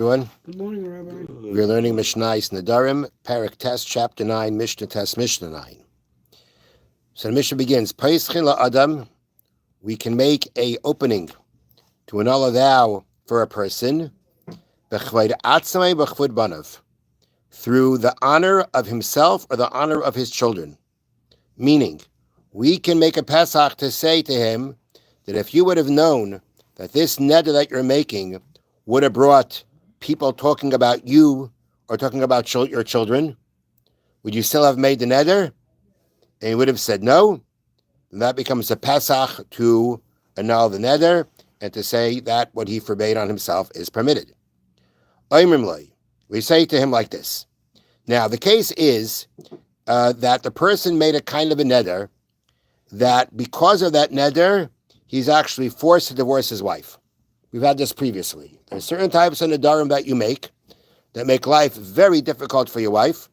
Everyone, Good morning, Rabbi. we're learning Mishna Nedarim, Parak Test, Chapter 9, Mishna Test, Mishnah 9. So the Mishnah begins, Paischin la'adam, we can make a opening to annul a vow for a person, b'chvod atzmai b'chvod banav, through the honor of himself or the honor of his children. Meaning, we can make a Pesach to say to him that if you would have known that this neder that you're making would have brought people talking about you or talking about your children, would you still have made the neder? And he would have said no. Then that becomes a Pesach to annul the neder and to say that what he forbade on himself is permitted. We say to him like this. Now, the case is that the person made a kind of a neder that because of that neder, he's actually forced to divorce his wife. We've had this previously. There's certain types of nedarim that you make that make life very difficult for your wife,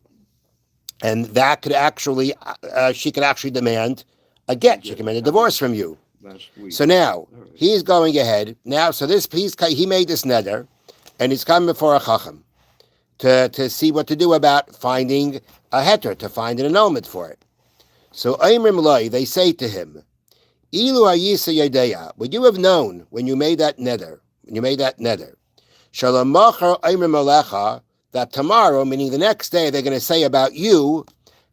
and that could actually, she could actually demand a get. She can demand a divorce from you. So now he's going ahead. Now, so this piece, he made this neder, and he's coming before a chacham to see what to do about finding a heter, to find an annulment for it. So Aimrim Loi, they say to him, Ilu ayisa yadeya, would you have known when you made that neder, Shalomachar Aimrim Alecha, that tomorrow, meaning the next day, they're going to say about you,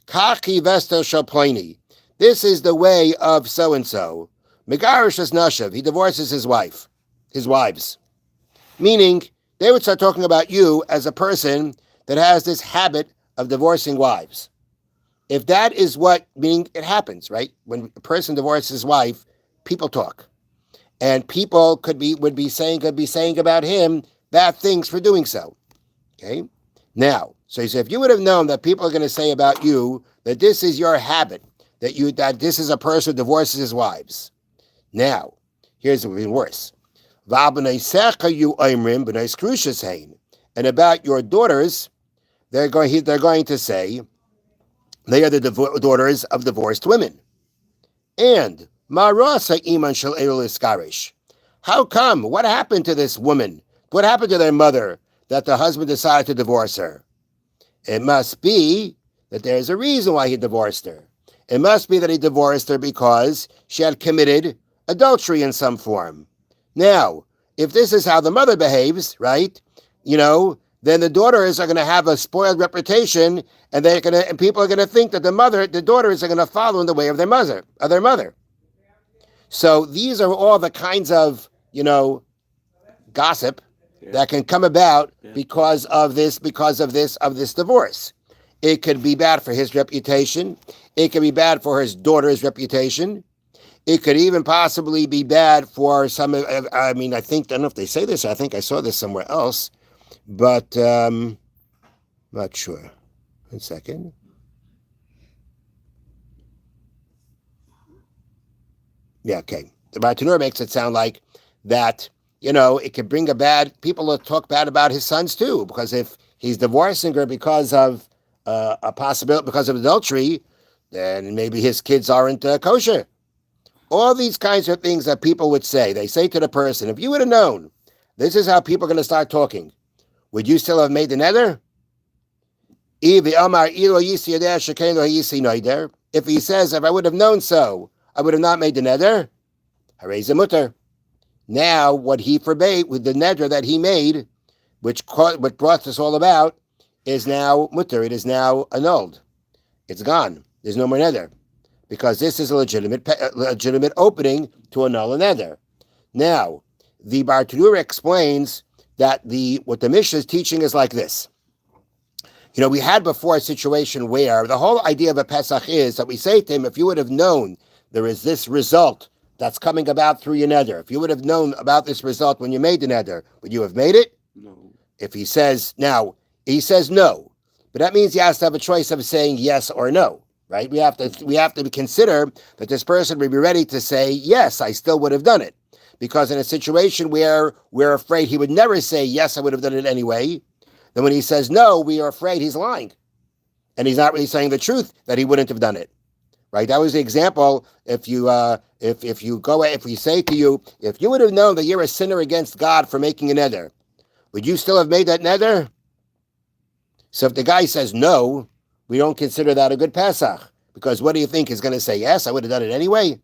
Kachi Vesto Shalplini, this is the way of so-and-so. Megarish as Nashav, he divorces his wives. Meaning, they would start talking about you as a person that has this habit of divorcing wives. If that is what, meaning it happens, right? When a person divorces his wife, people talk. And people could be saying about him bad things for doing so. Okay? Now, so he said, if you would have known that people are going to say about you that this is your habit, that this is a person who divorces his wives. Now, here's even worse. And about your daughters, they're going to say, they are the daughters of divorced women. And Marasa Iman Shel Iskarish. How come? What happened to this woman? What happened to their mother that the husband decided to divorce her? It must be that there's a reason why he divorced her. It must be that he divorced her because she had committed adultery in some form. Now, if this is how the mother behaves, right? Then the daughters are going to have a spoiled reputation, and people are going to think that the daughters are going to follow in the way of their mother. So these are all the kinds of, gossip that can come about because of this divorce. It could be bad for his reputation. It could be bad for his daughter's reputation. It could even possibly be bad for some. I don't know if they say this. I think I saw this somewhere else. But not sure. 1 second. Yeah, okay. The Bartanur makes it sound like that, it could bring people will talk bad about his sons too, because if he's divorcing her because of a possibility, because of adultery, then maybe his kids aren't kosher. All these kinds of things that people would say. They say to the person, if you would have known, this is how people are going to start talking. Would you still have made the neder? If he says, if I would have known so, I would have not made the neder. Now, what he forbade with the neder that he made, what brought this all about, is now mutter. It is now annulled. It's gone. There's no more neder. Because this is a legitimate opening to annul a neder. Now, the Bartanur explains that what the Mishna is teaching is like this. We had before a situation where the whole idea of a Pesach is that we say to him, if you would have known there is this result that's coming about through your neder, if you would have known about this result when you made the neder, would you have made it? No. If he says no, but that means he has to have a choice of saying yes or no, right? We have to consider that this person would be ready to say, yes, I still would have done it. Because in a situation where we're afraid he would never say, yes, I would have done it anyway, then when he says no, we are afraid he's lying. And he's not really saying the truth that he wouldn't have done it. Right? That was the example. If we say to you, if you would have known that you're a sinner against God for making a neder, would you still have made that neder? So if the guy says no, we don't consider that a good Pesach. Because what do you think? He's going to say, yes, I would have done it anyway?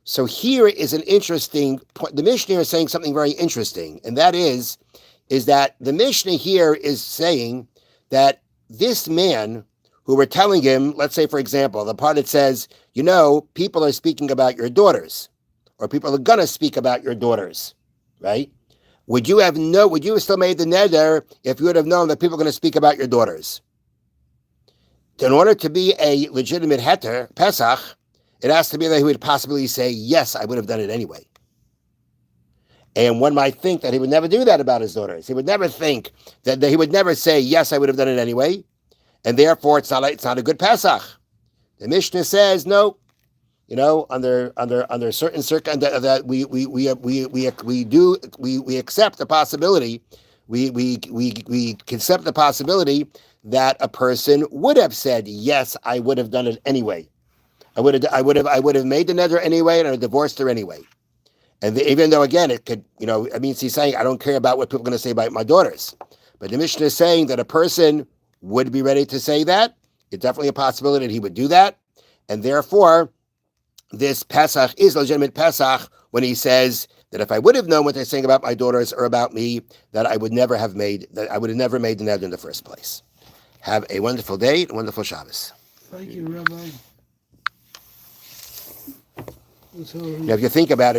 So here is an interesting point. The Mishnah is saying something very interesting, and that is that the Mishnah here is saying that this man who were telling him, let's say, for example, the part that says, people are speaking about your daughters, or people are going to speak about your daughters, right? Would you have still made the neder if you would have known that people are going to speak about your daughters? In order to be a legitimate heter, Pesach, it has to be that he would possibly say, yes, I would have done it anyway. And one might think that he would never do that about his daughters. He would never think that he would never say, yes, I would have done it anyway. And therefore, it's not a good Pesach. The Mishnah says, no, under certain circumstances that we accept the possibility, we accept the possibility that a person would have said, yes, I would have done it anyway. I would have made the neder anyway, and I divorced her anyway. And even though, again, it could, it means he's saying, I don't care about what people are going to say about my daughters. But the Mishnah is saying that a person would be ready to say that. It's definitely a possibility that he would do that. And therefore, this Pesach is legitimate Pesach when he says that if I would have known what they're saying about my daughters or about me, that I would never have made the neder in the first place. Have a wonderful day, a wonderful Shabbos. Thank you, Rabbi. Now, if you think about it,